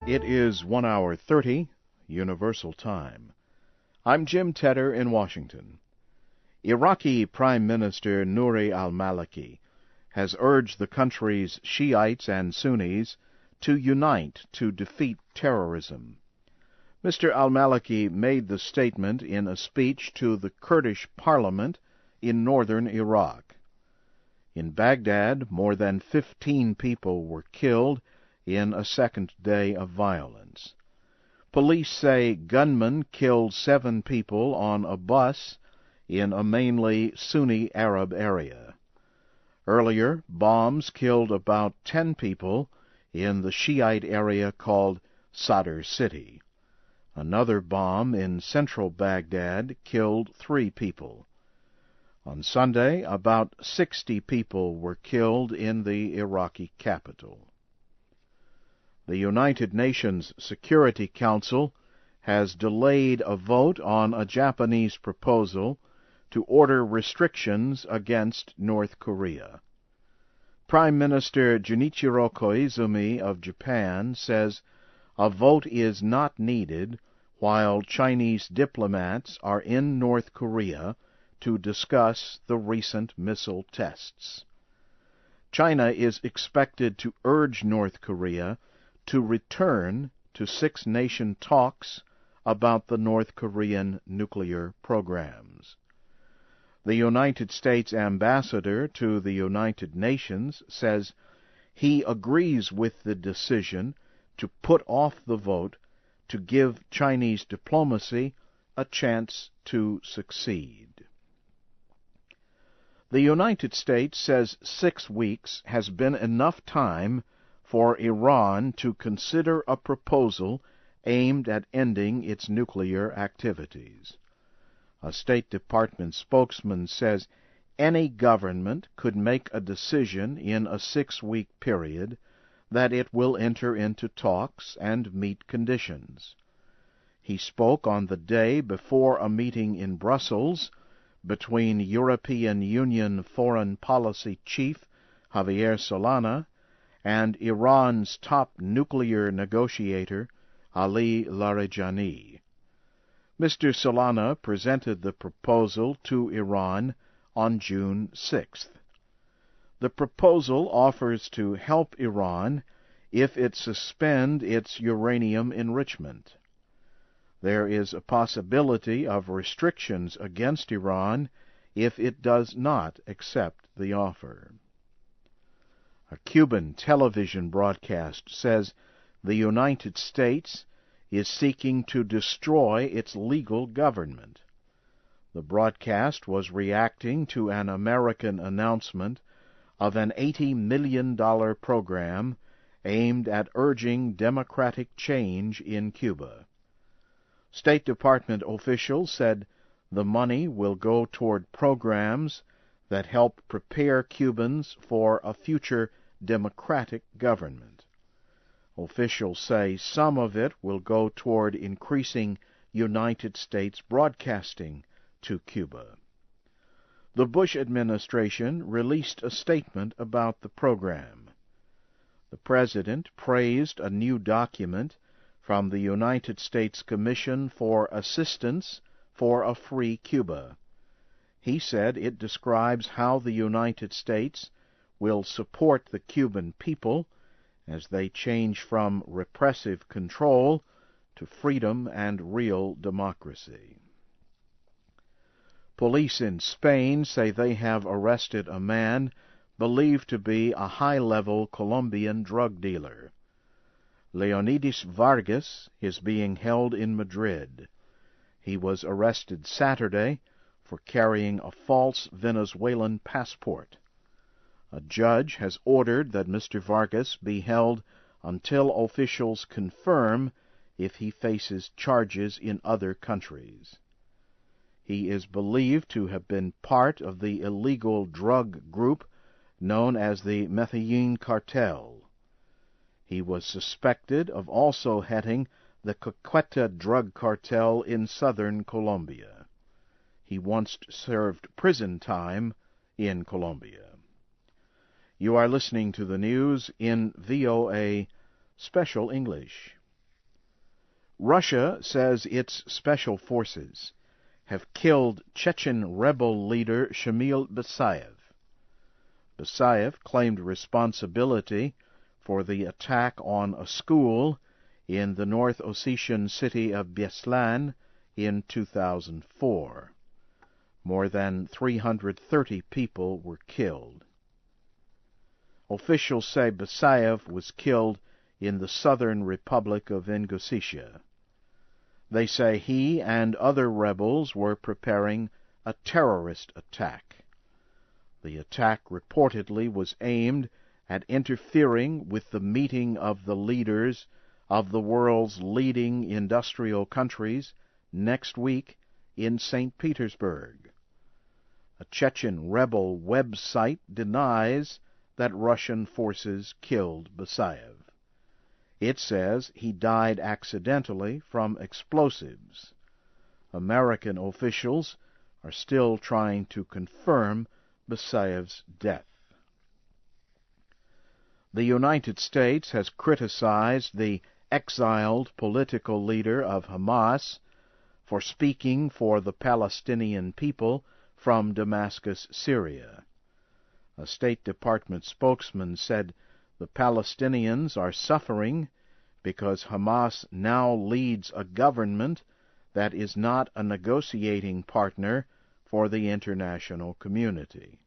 It is 1 hour 30, Universal Time. I'm Jim Tedder in Washington. Iraqi Prime Minister Nouri al-Maliki has urged the country's Shiites and Sunnis to unite to defeat terrorism. Mr. al-Maliki made the statement in a speech to the Kurdish parliament in northern Iraq. In Baghdad, more than 15 people were killed in a second day of violence. Police say gunmen killed 7 people on a bus in a mainly Sunni Arab area. Earlier, bombs killed about 10 people in the Shiite area called Sadr City. Another bomb in central Baghdad killed 3 people. On Sunday, about 60 people were killed in the Iraqi capital. The United Nations Security Council has delayed a vote on a Japanese proposal to order restrictions against North Korea. Prime Minister Junichiro Koizumi of Japan says a vote is not needed while Chinese diplomats are in North Korea to discuss the recent missile tests. China is expected to urge North Korea to return to six-nation talks about the North Korean nuclear programs. The United States ambassador to the United Nations says he agrees with the decision to put off the vote to give Chinese diplomacy a chance to succeed. The United States says 6 weeks has been enough time for Iran to consider a proposal aimed at ending its nuclear activities. A State Department spokesman says any government could make a decision in a 6-week period that it will enter into talks and meet conditions. He spoke on the day before a meeting in Brussels between European Union Foreign Policy Chief Javier Solana and Iran's top nuclear negotiator, Ali Larijani. Mr. Solana presented the proposal to Iran on June 6th. The proposal offers to help Iran if it suspend its uranium enrichment. There is a possibility of restrictions against Iran if it does not accept the offer. A Cuban television broadcast says the United States is seeking to destroy its legal government. The broadcast was reacting to an American announcement of an $80 million program aimed at urging democratic change in Cuba. State Department officials said the money will go toward programs that help prepare Cubans for a future democratic government. Officials say some of it will go toward increasing United States broadcasting to Cuba. The Bush administration released a statement about the program. The president praised a new document from the United States Commission for Assistance for a Free Cuba. He said it describes how the United States will support the Cuban people as they change from repressive control to freedom and real democracy. Police in Spain say they have arrested a man believed to be a high-level Colombian drug dealer. Leonidas Vargas is being held in Madrid. He was arrested Saturday for carrying a false Venezuelan passport. A judge has ordered that Mr. Vargas be held until officials confirm if he faces charges in other countries. He is believed to have been part of the illegal drug group known as the Medellin Cartel. He was suspected of also heading the Caqueta drug cartel in southern Colombia. He once served prison time in Colombia. You are listening to the news in VOA Special English. Russia says its special forces have killed Chechen rebel leader Shamil Basayev. Basayev claimed responsibility for the attack on a school in the North Ossetian city of Beslan in 2004. More than 330 people were killed. Officials say Basayev was killed in the southern Republic of Ingushetia. They say he and other rebels were preparing a terrorist attack. The attack reportedly was aimed at interfering with the meeting of the leaders of the world's leading industrial countries next week in St. Petersburg. A Chechen rebel website denies that Russian forces killed Basayev. It says he died accidentally from explosives. American officials are still trying to confirm Basayev's death. The United States has criticized the exiled political leader of Hamas for speaking for the Palestinian people from Damascus, Syria. A State Department spokesman said the Palestinians are suffering because Hamas now leads a government that is not a negotiating partner for the international community.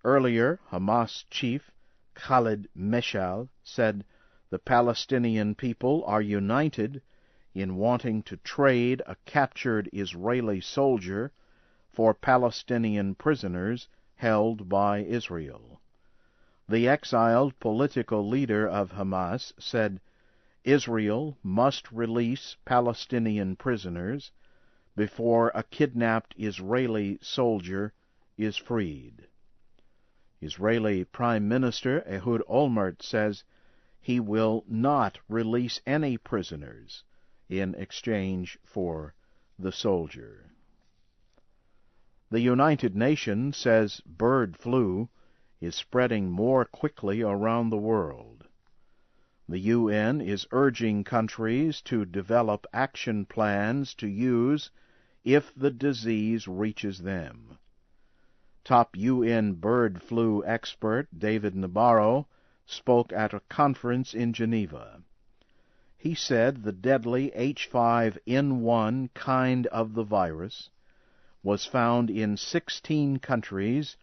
Earlier, Hamas chief Khalid Meshal said the Palestinian people are united in wanting to trade a captured Israeli soldier for Palestinian prisoners held by Israel. The exiled political leader of Hamas said Israel must release Palestinian prisoners before a kidnapped Israeli soldier is freed. Israeli Prime Minister Ehud Olmert says he will not release any prisoners in exchange for the soldier. The United Nations says bird flu is spreading more quickly around the world. The UN is urging countries to develop action plans to use if the disease reaches them. Top UN bird flu expert David Nabarro spoke at a conference in Geneva. He said the deadly H5N1 kind of the virus was found in 16 countries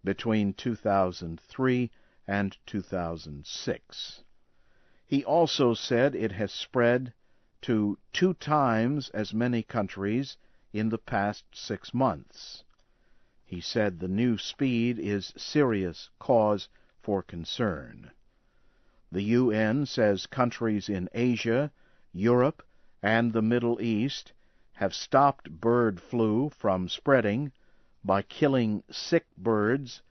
between 2003 and 2006. He also said it has spread to 2 times as many countries in the past 6 months. He said the new speed is serious cause for concern. The UN says countries in Asia, Europe, and the Middle East have stopped bird flu from spreading by killing sick birds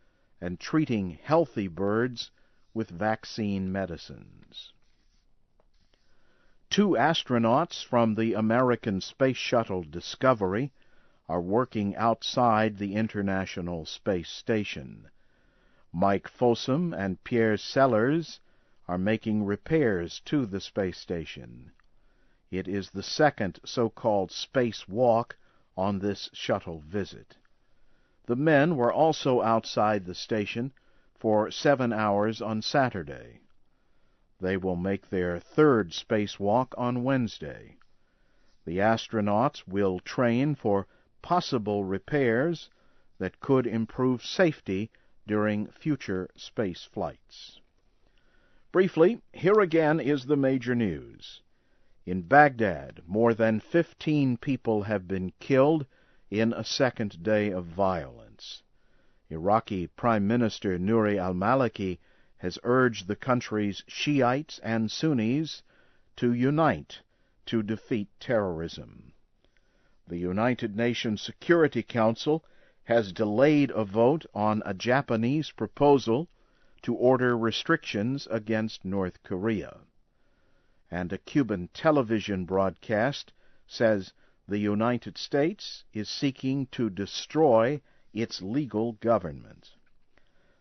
and treating healthy birds with vaccine medicines. 2 astronauts from the American Space Shuttle Discovery are working outside the International Space Station. Mike Fossum and Pierre Sellers are making repairs to the space station. It is the second so-called space walk on this shuttle visit. The men were also outside the station for 7 hours on Saturday. They will make their 3rd spacewalk on Wednesday. The astronauts will train for possible repairs that could improve safety during future space flights. Briefly, here again is the major news. In Baghdad, more than 15 people have been killed in a second day of violence. Iraqi Prime Minister Nouri al-Maliki has urged the country's Shiites and Sunnis to unite to defeat terrorism. The United Nations Security Council has delayed a vote on a Japanese proposal to order restrictions against North Korea. And a Cuban television broadcast says the United States is seeking to destroy its legal government.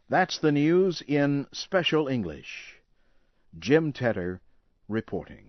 That's the news in Special English. Jim Tedder reporting.